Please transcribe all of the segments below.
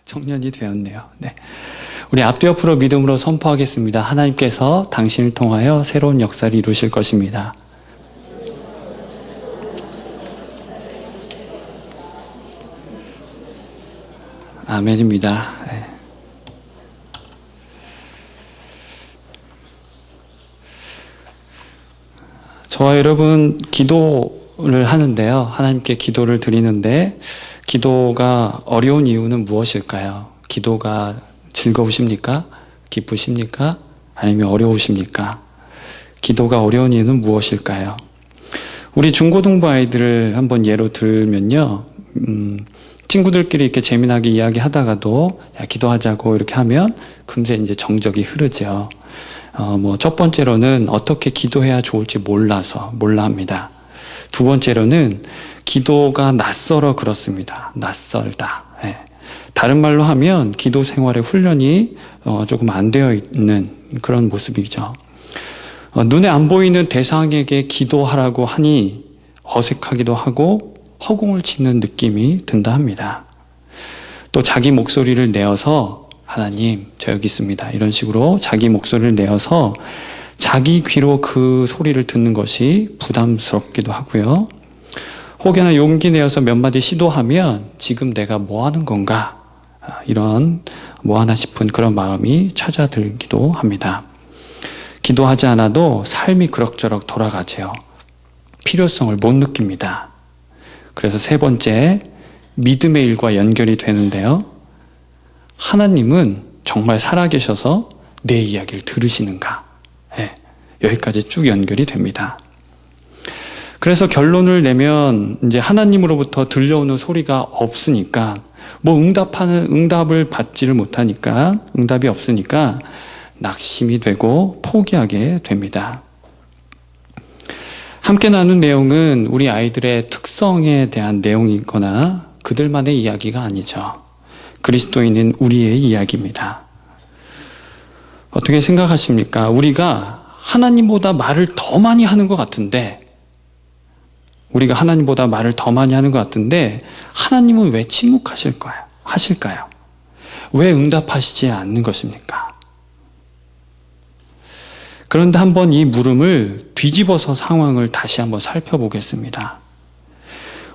청년이 되었네요. 네. 우리 앞뒤 옆으로 믿음으로 선포하겠습니다. 하나님께서 당신을 통하여 새로운 역사를 이루실 것입니다. 아멘입니다. 네. 저와 여러분 기도를 하는데요. 하나님께 기도를 드리는데 기도가 어려운 이유는 무엇일까요? 기도가 즐거우십니까? 기쁘십니까? 아니면 어려우십니까? 기도가 어려운 이유는 무엇일까요? 우리 중고등부 아이들을 한번 예로 들면요. 친구들끼리 이렇게 재미나게 이야기하다가도 야, 기도하자고 이렇게 하면 금세 이제 정적이 흐르죠. 첫 번째로는 어떻게 기도해야 좋을지 몰라 합니다. 두 번째로는 기도가 낯설어 그렇습니다. 낯설다. 예. 다른 말로 하면 기도 생활의 훈련이 조금 안 되어 있는 그런 모습이죠. 눈에 안 보이는 대상에게 기도하라고 하니 어색하기도 하고 허공을 치는 느낌이 든다 합니다. 또 자기 목소리를 내어서 하나님 저 여기 있습니다. 이런 식으로 자기 목소리를 내어서 자기 귀로 그 소리를 듣는 것이 부담스럽기도 하고요. 혹여나 용기 내어서 몇 마디 시도하면 지금 내가 뭐 하는 건가? 이런 뭐 하나 싶은 그런 마음이 찾아들기도 합니다. 기도하지 않아도 삶이 그럭저럭 돌아가죠. 필요성을 못 느낍니다. 그래서 세 번째, 믿음의 일과 연결이 되는데요. 하나님은 정말 살아계셔서 내 이야기를 들으시는가? 네, 여기까지 쭉 연결이 됩니다. 그래서 결론을 내면 이제 하나님으로부터 들려오는 소리가 없으니까 응답을 받지를 못하니까 응답이 없으니까 낙심이 되고 포기하게 됩니다. 함께 나눈 내용은 우리 아이들의 특성에 대한 내용이거나 그들만의 이야기가 아니죠. 그리스도인인 우리의 이야기입니다. 어떻게 생각하십니까? 우리가 하나님보다 말을 더 많이 하는 것 같은데 하나님은 왜 하실까요? 왜 응답하시지 않는 것입니까? 그런데 한번 이 물음을 뒤집어서 상황을 다시 한번 살펴보겠습니다.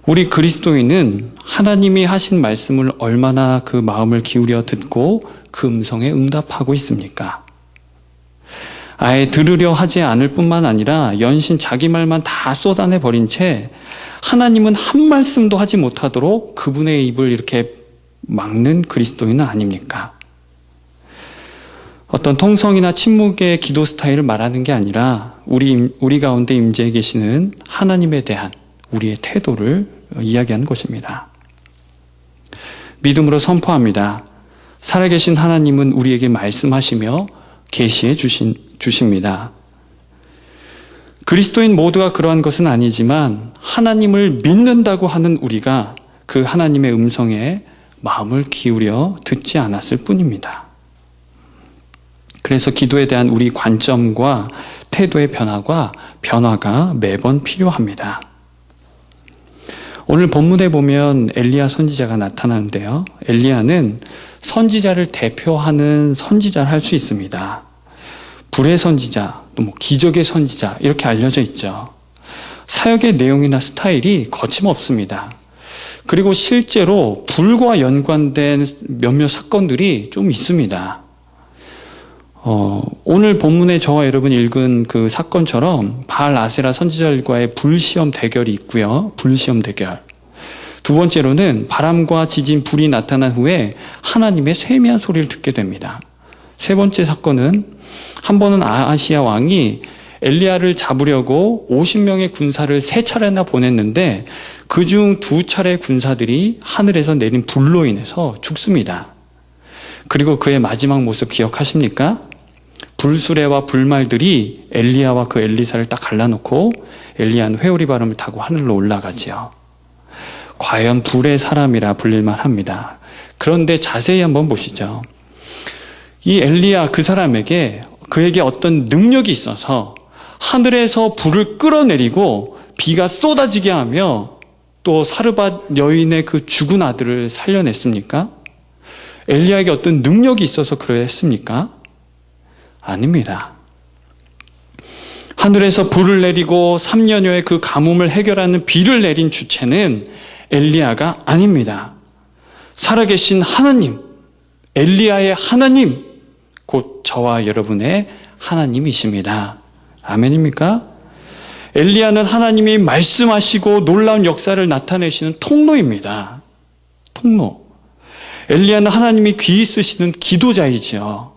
우리 그리스도인은 하나님이 하신 말씀을 얼마나 그 마음을 기울여 듣고 그 음성에 응답하고 있습니까? 아예 들으려 하지 않을 뿐만 아니라 연신 자기 말만 다 쏟아내버린 채 하나님은 한 말씀도 하지 못하도록 그분의 입을 이렇게 막는 그리스도인은 아닙니까? 어떤 통성이나 침묵의 기도 스타일을 말하는 게 아니라 우리 가운데 임재해 계시는 하나님에 대한 우리의 태도를 이야기하는 것입니다. 믿음으로 선포합니다. 살아계신 하나님은 우리에게 말씀하시며 계시해 주십니다. 그리스도인 모두가 그러한 것은 아니지만 하나님을 믿는다고 하는 우리가 그 하나님의 음성에 마음을 기울여 듣지 않았을 뿐입니다. 그래서 기도에 대한 우리 관점과 태도의 변화가 매번 필요합니다. 오늘 본문에 보면 엘리야 선지자가 나타나는데요. 엘리야는 선지자를 대표하는 선지자를 할 수 있습니다. 불의 선지자, 또 기적의 선지자 이렇게 알려져 있죠. 사역의 내용이나 스타일이 거침없습니다. 그리고 실제로 불과 연관된 몇몇 사건들이 좀 있습니다. 오늘 본문에 저와 여러분이 읽은 그 사건처럼 바알 아세라 선지자들과의 불시험 대결이 있고요. 불시험 대결. 두 번째로는 바람과 지진, 불이 나타난 후에 하나님의 세미한 소리를 듣게 됩니다. 세 번째 사건은 한 번은 아하시야 왕이 엘리야를 잡으려고 50명의 군사를 3차례나 보냈는데 그중 2차례 군사들이 하늘에서 내린 불로 인해서 죽습니다. 그리고 그의 마지막 모습 기억하십니까? 불수레와 불말들이 엘리야와 그 엘리사를 딱 갈라놓고 엘리야는 회오리 바람을 타고 하늘로 올라가지요. 과연 불의 사람이라 불릴만 합니다. 그런데 자세히 한번 보시죠. 이 엘리야 그 사람에게 그에게 어떤 능력이 있어서 하늘에서 불을 끌어내리고 비가 쏟아지게 하며 또 사르밧 여인의 그 죽은 아들을 살려냈습니까? 엘리야에게 어떤 능력이 있어서 그랬습니까? 아닙니다. 하늘에서 불을 내리고 3년여의 그 가뭄을 해결하는 비를 내린 주체는 엘리야가 아닙니다. 살아계신 하나님, 엘리야의 하나님, 곧 저와 여러분의 하나님이십니다. 아멘입니까? 엘리야는 하나님이 말씀하시고 놀라운 역사를 나타내시는 통로입니다. 통로. 엘리야는 하나님이 귀히 쓰시는 기도자이지요.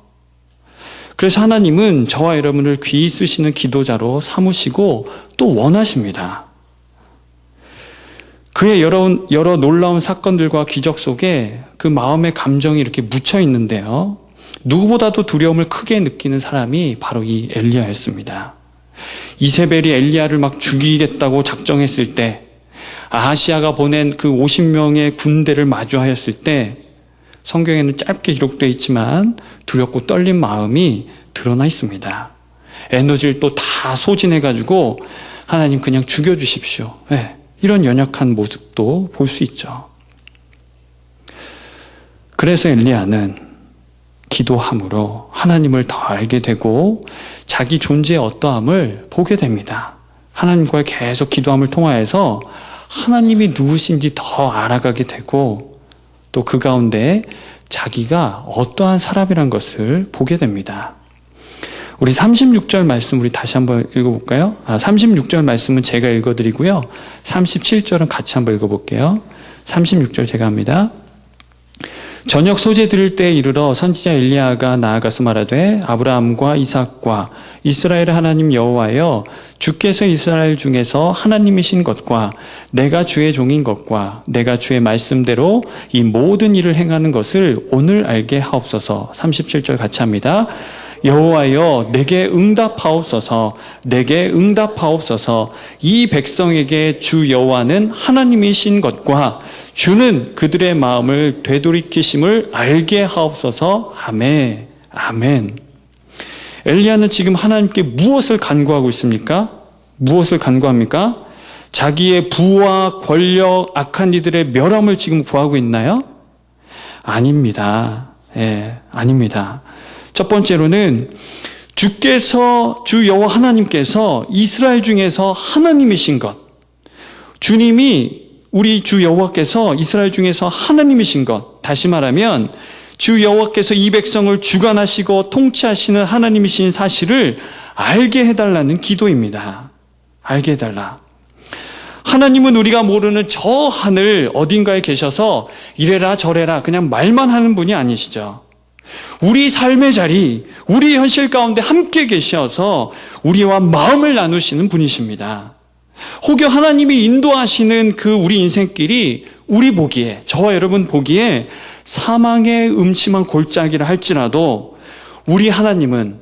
그래서 하나님은 저와 여러분을 귀히 쓰시는 기도자로 삼으시고 또 원하십니다. 그의 여러 놀라운 사건들과 기적 속에 그 마음의 감정이 이렇게 묻혀 있는데요. 누구보다도 두려움을 크게 느끼는 사람이 바로 이 엘리야였습니다. 이세벨이 엘리야를 막 죽이겠다고 작정했을 때, 아하시아가 보낸 그 50명의 군대를 마주하였을 때 성경에는 짧게 기록되어 있지만 두렵고 떨린 마음이 드러나 있습니다. 에너지를 또 다 소진해가지고 하나님 그냥 죽여주십시오. 네, 이런 연약한 모습도 볼 수 있죠. 그래서 엘리야는 기도함으로 하나님을 더 알게 되고 자기 존재의 어떠함을 보게 됩니다. 하나님과의 계속 기도함을 통하여서 하나님이 누구신지 더 알아가게 되고 또 그 가운데 자기가 어떠한 사람이란 것을 보게 됩니다. 우리 36절 말씀 우리 다시 한번 읽어볼까요? 36절 말씀은 제가 읽어드리고요. 37절은 같이 한번 읽어볼게요. 36절 제가 합니다. 저녁 소재 들을 때에 이르러 선지자 엘리야가 나아가서 말하되 아브라함과 이삭과 이스라엘의 하나님 여호와여 주께서 이스라엘 중에서 하나님이신 것과 내가 주의 종인 것과 내가 주의 말씀대로 이 모든 일을 행하는 것을 오늘 알게 하옵소서. 37절 같이 합니다. 여호와여 내게 응답하옵소서. 내게 응답하옵소서. 이 백성에게 주 여호와는 하나님이신 것과 주는 그들의 마음을 되돌이키심을 알게 하옵소서. 아멘. 아멘. 엘리야는 지금 하나님께 무엇을 간구하고 있습니까? 무엇을 간구합니까? 자기의 부와 권력, 악한 이들의 멸함을 지금 구하고 있나요? 아닙니다. 아닙니다. 첫 번째로는 주 여호와 하나님께서 이스라엘 중에서 하나님이신 것, 주님이 우리 주 여호와께서 이스라엘 중에서 하나님이신 것, 다시 말하면 주 여호와께서 이 백성을 주관하시고 통치하시는 하나님이신 사실을 알게 해달라는 기도입니다. 알게 해달라. 하나님은 우리가 모르는 저 하늘 어딘가에 계셔서 이래라 저래라 그냥 말만 하는 분이 아니시죠. 우리 삶의 자리, 우리 현실 가운데 함께 계셔서 우리와 마음을 나누시는 분이십니다. 혹여 하나님이 인도하시는 그 우리 인생길이 우리 보기에, 저와 여러분 보기에 사망의 음침한 골짜기라 할지라도 우리 하나님은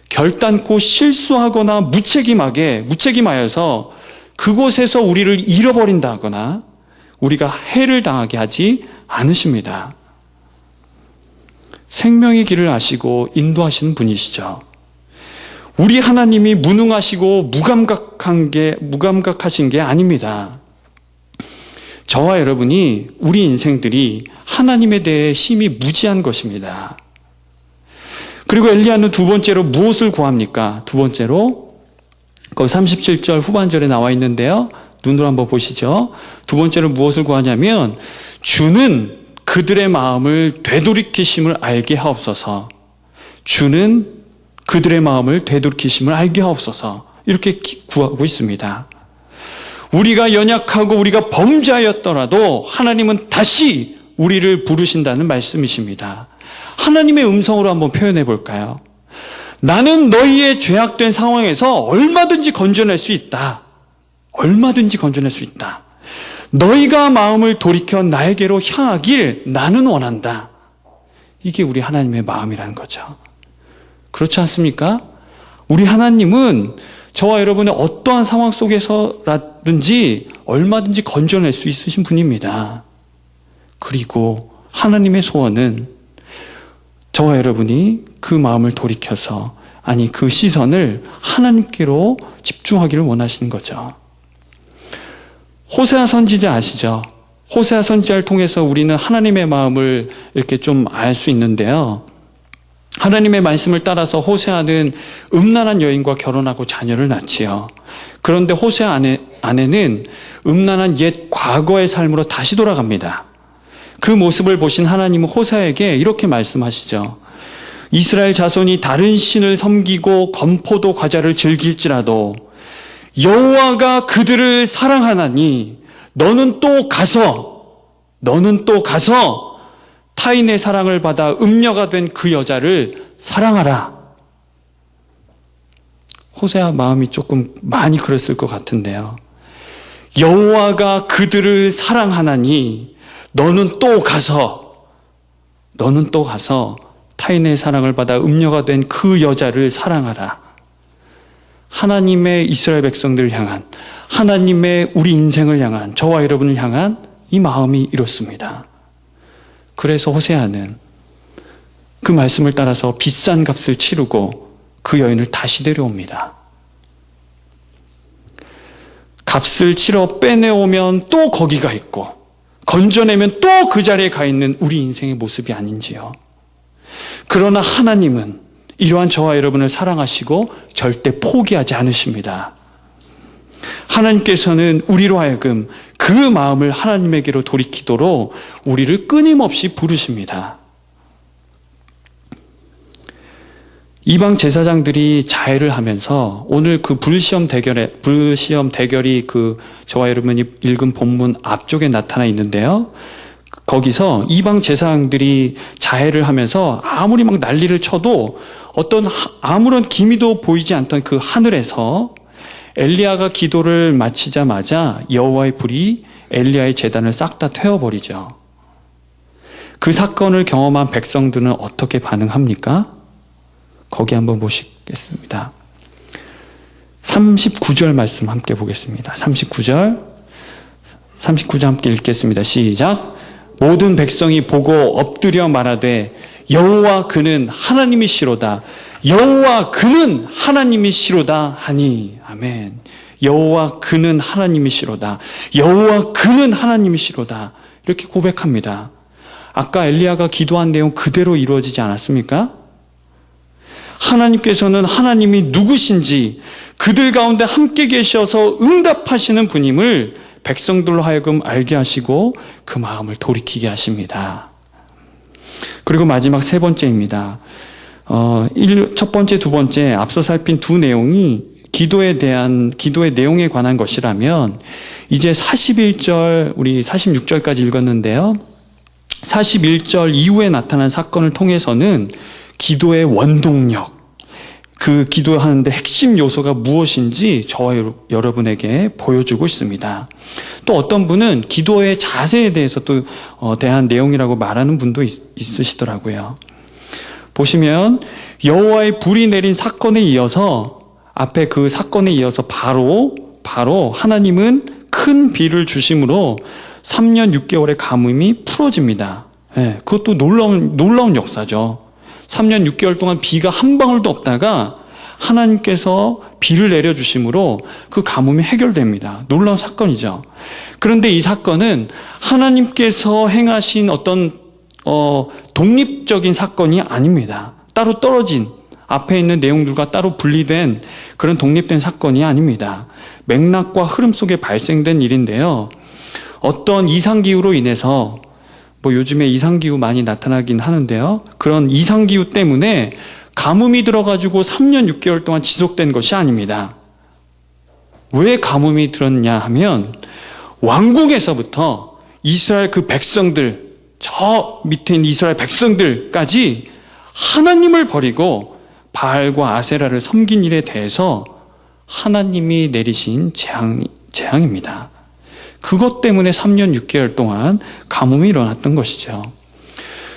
결단코 실수하거나 무책임하여서 그곳에서 우리를 잃어버린다거나 우리가 해를 당하게 하지 않으십니다. 생명의 길을 아시고 인도하시는 분이시죠. 우리 하나님이 무능하시고 무감각하신 게 아닙니다. 저와 여러분이 우리 인생들이 하나님에 대해 심히 무지한 것입니다. 그리고 엘리야는 두 번째로 무엇을 구합니까? 두 번째로 거기 37절 후반절에 나와 있는데요. 눈으로 한번 보시죠. 두 번째로 무엇을 구하냐면 주는 그들의 마음을 되돌이키심을 알게 하옵소서. 주는 그들의 마음을 되돌이키심을 알게 하옵소서. 이렇게 구하고 있습니다. 우리가 연약하고 우리가 범죄하였더라도 하나님은 다시 우리를 부르신다는 말씀이십니다. 하나님의 음성으로 한번 표현해 볼까요? 나는 너희의 죄악된 상황에서 얼마든지 건져낼 수 있다. 얼마든지 건져낼 수 있다. 너희가 마음을 돌이켜 나에게로 향하길 나는 원한다. 이게 우리 하나님의 마음이라는 거죠. 그렇지 않습니까? 우리 하나님은 저와 여러분의 어떠한 상황 속에서라든지 얼마든지 건져낼 수 있으신 분입니다. 그리고 하나님의 소원은 저와 여러분이 그 마음을 돌이켜서, 아니 그 시선을 하나님께로 집중하기를 원하시는 거죠. 호세아 선지자 아시죠? 호세아 선지자를 통해서 우리는 하나님의 마음을 이렇게 좀 알 수 있는데요. 하나님의 말씀을 따라서 호세아는 음란한 여인과 결혼하고 자녀를 낳지요. 그런데 호세아 아내는 음란한 옛 과거의 삶으로 다시 돌아갑니다. 그 모습을 보신 하나님은 호세아에게 이렇게 말씀하시죠. 이스라엘 자손이 다른 신을 섬기고 건포도 과자를 즐길지라도 여호와가 그들을 사랑하나니 너는 또 가서 타인의 사랑을 받아 음녀가 된 그 여자를 사랑하라. 호세아 마음이 조금 많이 그랬을 것 같은데요. 여호와가 그들을 사랑하나니 너는 또 가서 타인의 사랑을 받아 음녀가 된 그 여자를 사랑하라. 하나님의 이스라엘 백성들을 향한, 하나님의 우리 인생을 향한, 저와 여러분을 향한 이 마음이 이렇습니다. 그래서 호세아는 그 말씀을 따라서 비싼 값을 치르고 그 여인을 다시 데려옵니다. 값을 치러 빼내오면 또 거기가 있고 건져내면 또 그 자리에 가 있는 우리 인생의 모습이 아닌지요. 그러나 하나님은 이러한 저와 여러분을 사랑하시고 절대 포기하지 않으십니다. 하나님께서는 우리로 하여금 그 마음을 하나님에게로 돌이키도록 우리를 끊임없이 부르십니다. 이방 제사장들이 자해를 하면서 오늘 그 불시험 대결이 그 저와 여러분이 읽은 본문 앞쪽에 나타나 있는데요. 거기서 이방 제사장들이 자해를 하면서 아무리 막 난리를 쳐도 아무런 기미도 보이지 않던 그 하늘에서 엘리야가 기도를 마치자마자 여호와의 불이 엘리야의 제단을 싹 다 태워버리죠. 그 사건을 경험한 백성들은 어떻게 반응합니까? 거기 한번 보시겠습니다. 39절 말씀 함께 보겠습니다. 39절 함께 읽겠습니다. 시작. 모든 백성이 보고 엎드려 말하되 여호와 그는 하나님이시로다. 여호와 그는 하나님이시로다 하니. 아멘. 여호와 그는 하나님이시로다. 여호와 그는 하나님이시로다. 이렇게 고백합니다. 아까 엘리야가 기도한 내용 그대로 이루어지지 않았습니까? 하나님께서는 하나님이 누구신지 그들 가운데 함께 계셔서 응답하시는 분임을 백성들로 하여금 알게 하시고 그 마음을 돌이키게 하십니다. 그리고 마지막 세 번째입니다. 첫 번째, 두 번째 앞서 살핀 두 내용이 기도의 내용에 관한 것이라면 이제 41절, 우리 46절까지 읽었는데요. 41절 이후에 나타난 사건을 통해서는 기도의 원동력, 그 기도하는데 핵심 요소가 무엇인지 저와 여러분에게 보여주고 있습니다. 또 어떤 분은 기도의 자세에 대해서 또 대한 내용이라고 말하는 분도 있으시더라고요. 보시면 여호와의 불이 내린 사건에 이어서 앞에 그 사건에 이어서 바로 하나님은 큰 비를 주심으로 3년 6개월의 가뭄이 풀어집니다. 네, 그것도 놀라운 역사죠. 3년 6개월 동안 비가 한 방울도 없다가 하나님께서 비를 내려주심으로 그 가뭄이 해결됩니다. 놀라운 사건이죠. 그런데 이 사건은 하나님께서 행하신 어떤 독립적인 사건이 아닙니다. 따로 떨어진 앞에 있는 내용들과 따로 분리된 그런 독립된 사건이 아닙니다. 맥락과 흐름 속에 발생된 일인데요. 어떤 이상기후로 인해서 요즘에 이상기후 많이 나타나긴 하는데요. 그런 이상기후 때문에 가뭄이 들어가지고 3년 6개월 동안 지속된 것이 아닙니다. 왜 가뭄이 들었냐 하면 왕궁에서부터 이스라엘 그 백성들, 저 밑에 있는 이스라엘 백성들까지 하나님을 버리고 바알과 아세라를 섬긴 일에 대해서 하나님이 내리신 재앙입니다. 그것 때문에 3년 6개월 동안 가뭄이 일어났던 것이죠.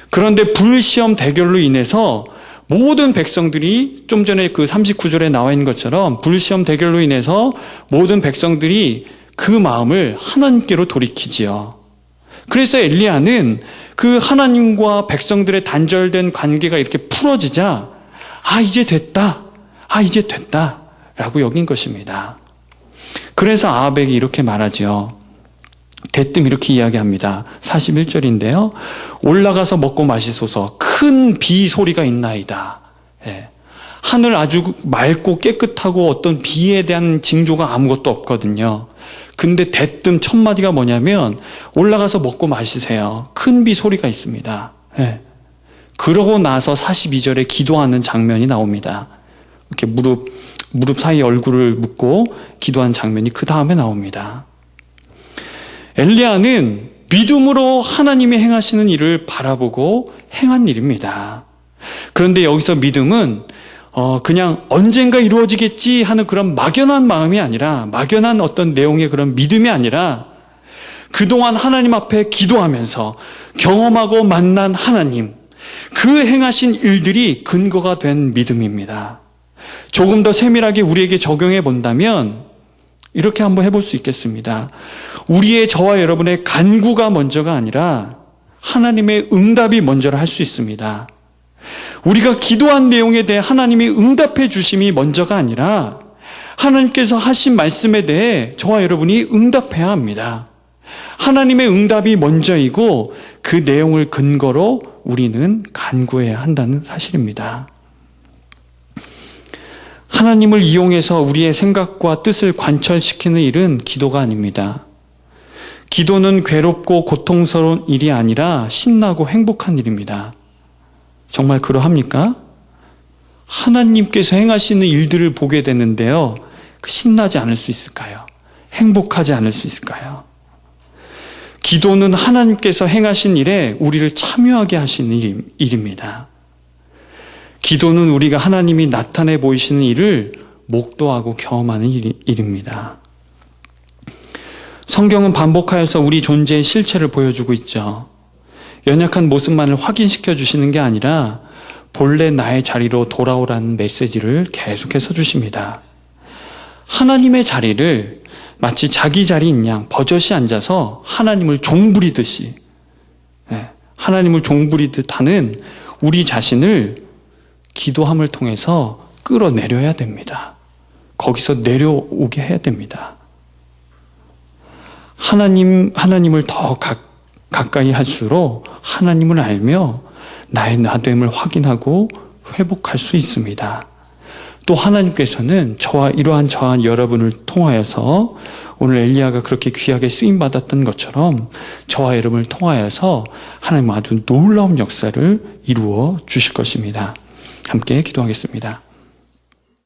그런데 불시험 대결로 인해서 모든 백성들이 좀 전에 그 39절에 나와 있는 것처럼 불시험 대결로 인해서 모든 백성들이 그 마음을 하나님께로 돌이키지요. 그래서 엘리야는 그 하나님과 백성들의 단절된 관계가 이렇게 풀어지자 이제 됐다 라고 여긴 것입니다. 그래서 아합에게 이렇게 말하죠. 대뜸 이렇게 이야기합니다. 41절인데요. 올라가서 먹고 마시소서. 큰 비 소리가 있나이다. 예. 하늘 아주 맑고 깨끗하고 어떤 비에 대한 징조가 아무것도 없거든요. 근데 대뜸 첫 마디가 뭐냐면 올라가서 먹고 마시세요. 큰 비 소리가 있습니다. 예. 그러고 나서 42절에 기도하는 장면이 나옵니다. 이렇게 무릎 사이에 얼굴을 묻고 기도한 장면이 그 다음에 나옵니다. 엘리야는 믿음으로 하나님이 행하시는 일을 바라보고 행한 일입니다. 그런데 여기서 믿음은 그냥 언젠가 이루어지겠지 하는 그런 막연한 마음이 아니라, 막연한 어떤 내용의 그런 믿음이 아니라 그동안 하나님 앞에 기도하면서 경험하고 만난 하나님, 그 행하신 일들이 근거가 된 믿음입니다. 조금 더 세밀하게 우리에게 적용해 본다면 이렇게 한번 해볼 수 있겠습니다. 우리의 저와 여러분의 간구가 먼저가 아니라 하나님의 응답이 먼저라 할 수 있습니다. 우리가 기도한 내용에 대해 하나님이 응답해 주심이 먼저가 아니라 하나님께서 하신 말씀에 대해 저와 여러분이 응답해야 합니다. 하나님의 응답이 먼저이고 그 내용을 근거로 우리는 간구해야 한다는 사실입니다. 하나님을 이용해서 우리의 생각과 뜻을 관철시키는 일은 기도가 아닙니다. 기도는 괴롭고 고통스러운 일이 아니라 신나고 행복한 일입니다. 정말 그러합니까? 하나님께서 행하시는 일들을 보게 되는데요, 신나지 않을 수 있을까요? 행복하지 않을 수 있을까요? 기도는 하나님께서 행하신 일에 우리를 참여하게 하시는 일입니다. 기도는 우리가 하나님이 나타내 보이시는 일을 목도하고 경험하는 일입니다. 성경은 반복하여서 우리 존재의 실체를 보여주고 있죠. 연약한 모습만을 확인시켜 주시는 게 아니라 본래 나의 자리로 돌아오라는 메시지를 계속해서 주십니다. 하나님의 자리를 마치 자기 자리인 양 버젓이 앉아서 하나님을 종부리듯이, 하나님을 종부리듯 하는 우리 자신을 기도함을 통해서 끌어내려야 됩니다. 거기서 내려오게 해야 됩니다. 하나님을 더 가까이 할수록 하나님을 알며 나의 나됨을 확인하고 회복할 수 있습니다. 또 하나님께서는 저와 여러분을 통하여서 오늘 엘리야가 그렇게 귀하게 쓰임받았던 것처럼 저와 여러분을 통하여서 하나님 아주 놀라운 역사를 이루어 주실 것입니다. 함께 기도하겠습니다.